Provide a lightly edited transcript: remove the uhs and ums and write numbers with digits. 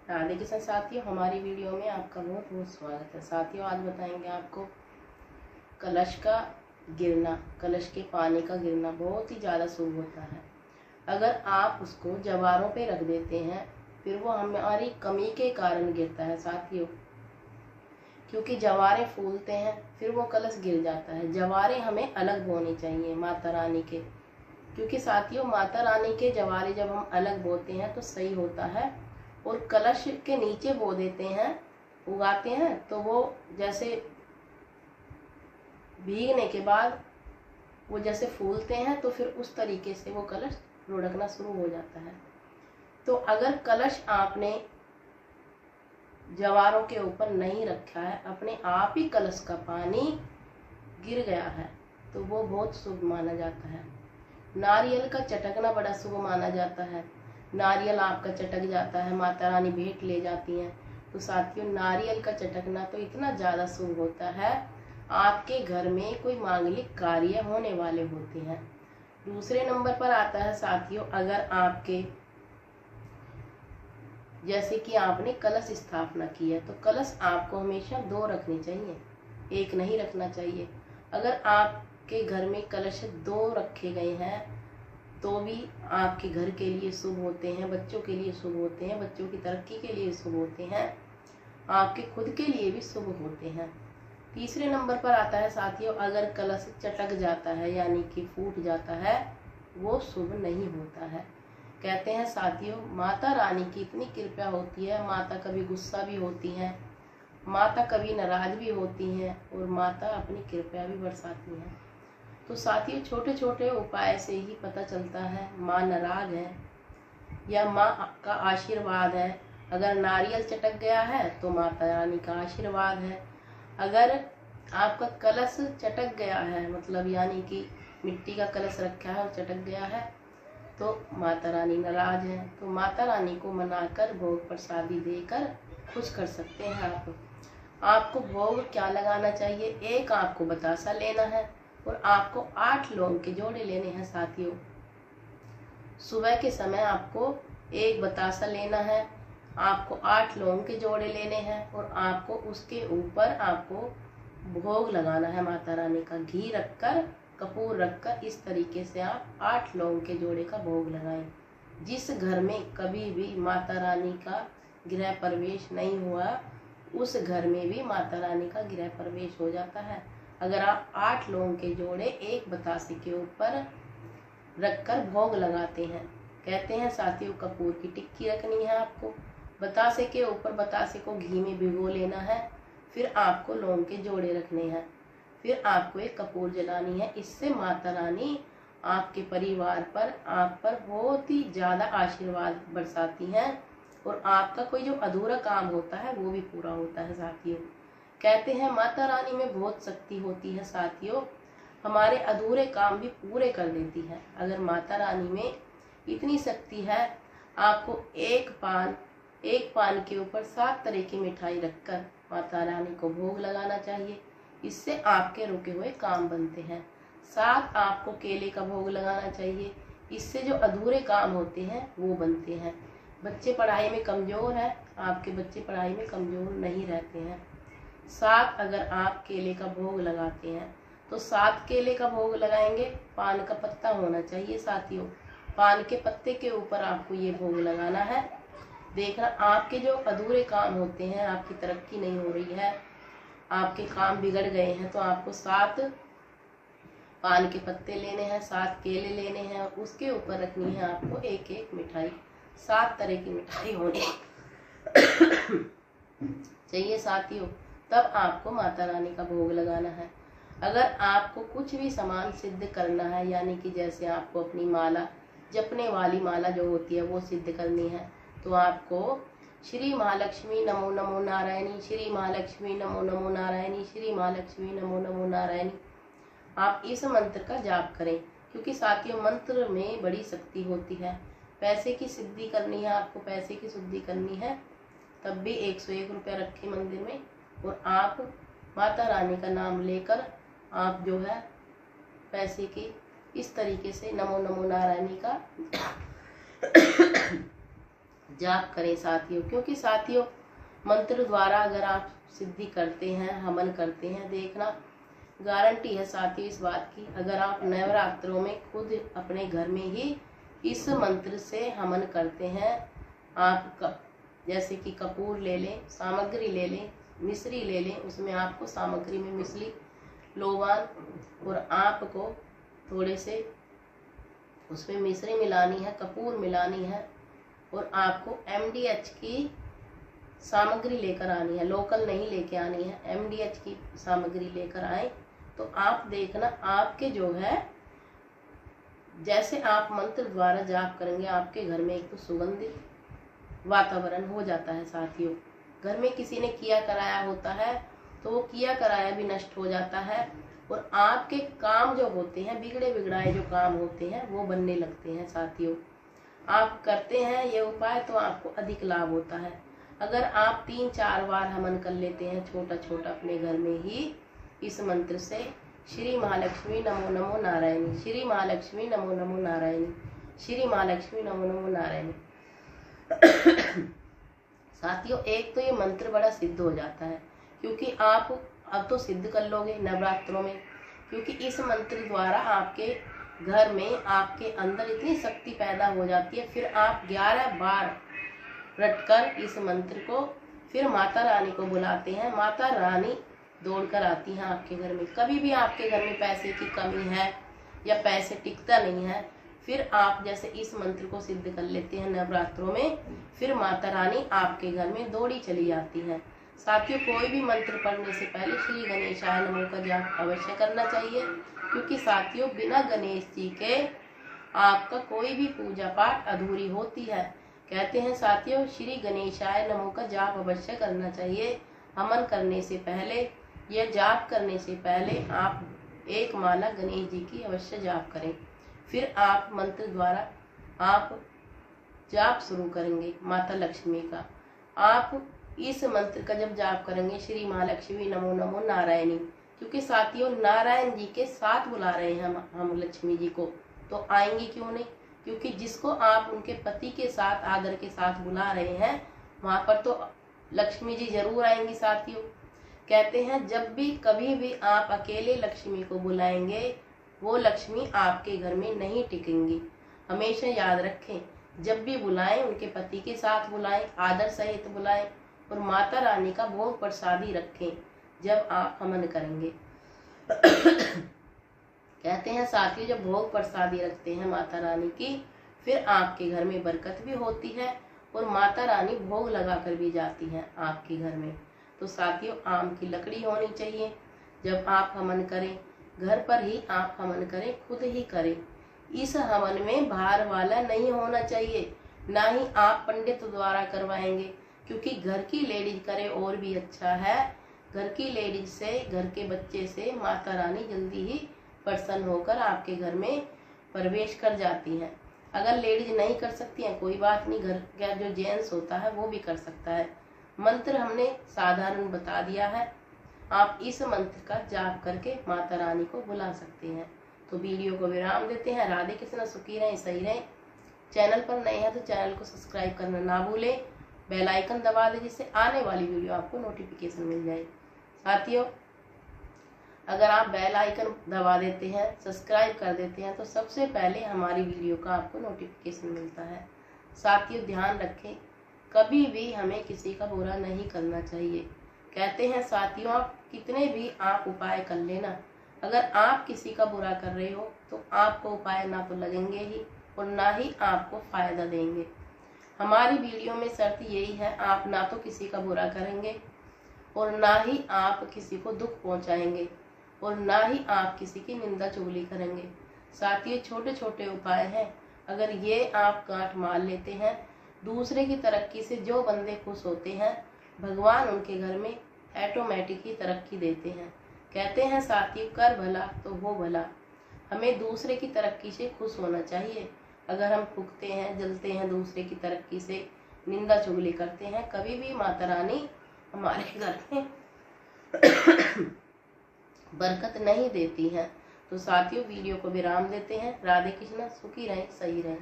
राधे कृष्ण साथियों, हमारी वीडियो में आपका बहुत बहुत स्वागत है। साथियों, आज बताएंगे आपको कलश का गिरना, कलश के पानी का गिरना बहुत ही ज़्यादा शुभ होता है। अगर आप उसको जवारों पे रख देते हैं फिर वो हमारी कमी के कारण गिरता है साथियों, क्योंकि जवारें फूलते हैं फिर वो कलश गिर जाता है। जवारें हमें अलग बोनी चाहिए माता रानी के, क्योंकि साथियों माता रानी के जवारे जब हम अलग बोते हैं तो सही होता है। और कलश के नीचे बो देते हैं, उगाते हैं, तो वो जैसे भीगने के बाद वो जैसे फूलते हैं तो फिर उस तरीके से वो कलश लुढ़कना शुरू हो जाता है। तो अगर कलश आपने जवारों के ऊपर नहीं रखा है, अपने आप ही कलश का पानी गिर गया है, तो वो बहुत शुभ माना जाता है। नारियल का चटकना बड़ा शुभ माना जाता है। नारियल आपका चटक जाता है, माता रानी भेंट ले जाती हैं। तो साथियों, नारियल का चटकना तो इतना ज़्यादा शुभ होता है, आपके घर में कोई मांगलिक कार्य होने वाले होते हैं। दूसरे नंबर पर आता है साथियों, अगर आपके जैसे कि आपने कलश स्थापना की है तो कलश आपको हमेशा 2 रखने चाहिए, 1 नहीं रखना चाहिए। अगर आपके घर में कलश 2 रखे गए हैं तो भी आपके घर के लिए शुभ होते हैं, बच्चों के लिए शुभ होते हैं, बच्चों की तरक्की के लिए शुभ होते हैं, आपके खुद के लिए भी शुभ होते हैं। तीसरे नंबर पर आता है साथियों, अगर कलश चटक जाता है यानी कि फूट जाता है, वो शुभ नहीं होता है। कहते हैं साथियों, माता रानी की इतनी कृपा होती है, माता कभी गुस्सा भी होती हैं, माता कभी नाराज भी होती हैं और माता अपनी कृपा भी बरसाती हैं। तो साथियों, छोटे छोटे उपाय से ही पता चलता है माँ नाराज है या माँ का आशीर्वाद है। अगर नारियल चटक गया है तो माता रानी का आशीर्वाद है। अगर आपका कलश चटक गया है, मतलब यानी कि मिट्टी का कलश रखा है और चटक गया है, तो माता रानी नाराज है। तो माता रानी को मनाकर भोग प्रसादी देकर खुश कर सकते हैं आप। आपको भोग क्या लगाना चाहिए? एक आपको बतासा लेना है और आपको 8 लौंग के जोड़े लेने हैं साथियों। सुबह के समय आपको 1 बतासा लेना है, आपको 8 लौंग के जोड़े लेने हैं और आपको उसके ऊपर आपको भोग लगाना है माता रानी का। घी रखकर, कपूर रखकर इस तरीके से आप 8 लौंग के जोड़े का भोग लगाएं। जिस घर में कभी भी माता रानी का गृह प्रवेश नहीं हुआ, उस घर में भी माता रानी का गृह प्रवेश हो जाता है। अगर आप 8 लौंग के जोड़े 1 बतासे के ऊपर रखकर भोग लगाते हैं। कहते हैं साथियों, कपूर की टिक्की रखनी है आपको, बतासे के ऊपर बतासे को घी में भिगो लेना है, फिर आपको लौंग के जोड़े रखने हैं, फिर आपको एक कपूर जलानी है। इससे माता रानी आपके परिवार पर, आप पर बहुत ही ज़्यादा आशीर्वाद बरसाती हैं और आपका कोई जो अधूरा काम होता है वो भी पूरा होता है साथियों। कहते हैं माता रानी में बहुत शक्ति होती है साथियों, हमारे अधूरे काम भी पूरे कर देती है। अगर माता रानी में इतनी शक्ति है, आपको एक पान के ऊपर 7 तरह की मिठाई रखकर माता रानी को भोग लगाना चाहिए। इससे आपके रुके हुए काम बनते हैं। 7 आपको केले का भोग लगाना चाहिए, इससे जो अधूरे काम होते हैं वो बनते हैं। बच्चे पढ़ाई में कमज़ोर हैं, आपके बच्चे पढ़ाई में कमज़ोर नहीं रहते हैं। 7 अगर आप केले का भोग लगाते हैं तो 7 केले का भोग लगाएंगे। पान का पत्ता होना चाहिए साथियों, पान के पत्ते के ऊपर आपको ये भोग लगाना है। देखना, आपके जो अधूरे काम होते हैं, आपकी तरक्की नहीं हो रही है, आपके काम बिगड़ गए हैं, तो आपको 7 पान के पत्ते लेने हैं, 7 केले लेने हैं और उसके ऊपर रखनी है आपको 1-1 मिठाई। 7 तरह की मिठाई होनी चाहिए साथियों, तब आपको माता रानी का भोग लगाना है। अगर आपको कुछ भी सामान सिद्ध करना है, यानी कि जैसे आपको अपनी माला, जपने वाली माला जो होती है वो सिद्ध करनी है, तो आपको श्री महालक्ष्मी नमो नमो नारायणी, श्री महालक्ष्मी नमो नमो नारायणी, श्री महालक्ष्मी नमो नमो नारायणी, आप इस मंत्र का जाप करें। क्योंकि साथियों, मंत्र में बड़ी शक्ति होती है। पैसे की सिद्धि करनी है, आपको पैसे की शुद्धि करनी है, तब भी 101 रुपया रखें मंदिर में और आप माता रानी का नाम लेकर आप जो है पैसे की इस तरीके से नमो नमो नारायणी का जाप करें साथियों, क्योंकि साथियों मंत्र द्वारा अगर आप सिद्धि करते हैं, हवन करते हैं, देखना गारंटी है साथियों इस बात की, अगर आप नवरात्रों में खुद अपने घर में ही इस मंत्र से हवन करते हैं, आप जैसे कि कपूर ले लें, सामग्री ले लें, मिश्री ले लें, उसमें आपको सामग्री में मिश्री, लोबान और आपको थोड़े से उसमें मिश्री मिलानी है, कपूर मिलानी है और आपको MDH की सामग्री लेकर आनी है, लोकल नहीं लेके आनी है, MDH की सामग्री लेकर आए तो आप देखना आपके जो है जैसे आप मंत्र द्वारा जाप करेंगे आपके घर में एक तो सुगंधित वातावरण हो जाता है साथियों। घर में किसी ने किया कराया होता है तो वो किया कराया भी नष्ट हो जाता है और आपके काम जो होते हैं, बिगड़े बिगड़ाए जो काम होते हैं वो बनने लगते हैं साथियों। आप करते हैं ये उपाय तो आपको अधिक लाभ होता है। अगर आप 3-4 बार हवन कर लेते हैं छोटा छोटा अपने घर में ही इस मंत्र से, श्री महालक्ष्मी नमो नमो नारायणी, श्री महालक्ष्मी नमो नमो नारायणी, श्री महालक्ष्मी नमो नमो नारायणी साथियों एक तो ये मंत्र बड़ा सिद्ध हो जाता है, क्योंकि आप अब तो सिद्ध कर लोगे नवरात्रों में, क्योंकि इस मंत्र द्वारा आपके घर में आपके अंदर इतनी शक्ति पैदा हो जाती है। फिर आप 11 बार रटकर इस मंत्र को फिर माता रानी को बुलाते हैं, माता रानी दौड़कर आती हैं आपके घर में। कभी भी आपके घर में पैसे की कमी है या पैसे टिकता नहीं है, फिर आप जैसे इस मंत्र को सिद्ध कर लेते हैं नवरात्रों में, फिर माता रानी आपके घर में दौड़ी चली आती है। साथियों कोई भी मंत्र पढ़ने से पहले श्री गणेशाय नमः का जाप अवश्य करना चाहिए, क्योंकि साथियों बिना गणेश जी के आपका कोई भी पूजा पाठ अधूरी होती है। कहते हैं साथियों श्री गणेशाय नमः का जाप अवश्य करना चाहिए। हवन करने से पहले या जाप करने से पहले आप एक माला गणेश जी की अवश्य जाप करें, फिर आप मंत्र द्वारा आप जाप शुरू करेंगे माता लक्ष्मी का। आप इस मंत्र का जब जाप करेंगे श्री महालक्ष्मी नमो नमो नारायणी, क्योंकि साथियों नारायण जी के साथ बुला रहे हैं हम लक्ष्मी जी को, तो आएंगी क्यों नहीं, क्योंकि जिसको आप उनके पति के साथ आदर के साथ बुला रहे हैं वहां पर तो लक्ष्मी जी जरूर आएंगी साथियों। कहते हैं जब भी कभी भी आप अकेले लक्ष्मी को बुलाएंगे वो लक्ष्मी आपके घर में नहीं टिकेंगी। हमेशा याद रखें, जब भी बुलाएं उनके पति के साथ बुलाएं, आदर सहित बुलाएं और माता रानी का भोग प्रसादी रखें जब आप हवन करेंगे। कहते हैं साथियों जब भोग प्रसादी रखते हैं माता रानी की, फिर आपके घर में बरकत भी होती है और माता रानी भोग लगाकर भी जाती हैं आपके घर में। तो साथियों आम की लकड़ी होनी चाहिए जब आप हवन करें, घर पर ही आप हवन करें, खुद ही करें। इस हवन में बाहर वाला नहीं होना चाहिए, ना ही आप पंडित द्वारा करवाएंगे, क्योंकि घर की लेडीज करे और भी अच्छा है। घर की लेडीज से, घर के बच्चे से माता रानी जल्दी ही प्रसन्न होकर आपके घर में प्रवेश कर जाती हैं। अगर लेडीज नहीं कर सकती हैं कोई बात नहीं, घर का जो जेंट्स होता है वो भी कर सकता है। मंत्र हमने साधारण बता दिया है, आप इस मंत्र का जाप करके माता रानी को बुला सकते हैं। तो वीडियो को विराम देते हैं। राधे कृष्ण, सुखी रहें, सही रहें। चैनल पर नए हैं तो चैनल को सब्सक्राइब करना ना भूलें, बेल आइकन दबा दें जिससे आने वाली वीडियो आपको नोटिफिकेशन मिल जाए। साथियों अगर आप बेल आइकन दबा देते हैं, सब्सक्राइब कर देते हैं तो सबसे पहले हमारी वीडियो का आपको नोटिफिकेशन मिलता है। साथियों ध्यान रखें, कभी भी हमें किसी का बुरा नहीं करना चाहिए। कहते हैं साथियों आप कितने भी आप उपाय कर लेना, अगर आप किसी का बुरा कर रहे हो तो आपको उपाय ना तो लगेंगे ही और ना ही आपको फायदा देंगे। हमारी वीडियो में शर्त यही है, आप ना तो किसी का बुरा करेंगे और ना ही आप किसी को दुख पहुंचाएंगे और ना ही आप किसी की निंदा चुगली करेंगे। साथियों छोटे छोटे उपाय हैं, अगर ये आप गांठ मार लेते हैं, दूसरे की तरक्की से जो बंदे खुश होते हैं भगवान उनके घर में ऑटोमेटिक ही तरक्की देते हैं। कहते हैं साथियों कर भला तो हो भला, हमें दूसरे की तरक्की से खुश होना चाहिए। अगर हम फूकते हैं, जलते हैं दूसरे की तरक्की से, निंदा चुगली करते हैं, कभी भी माता रानी हमारे घर में बरकत नहीं देती हैं। तो साथियों वीडियो को विराम देते हैं। राधे कृष्ण, सुखी रहें, सही रहें।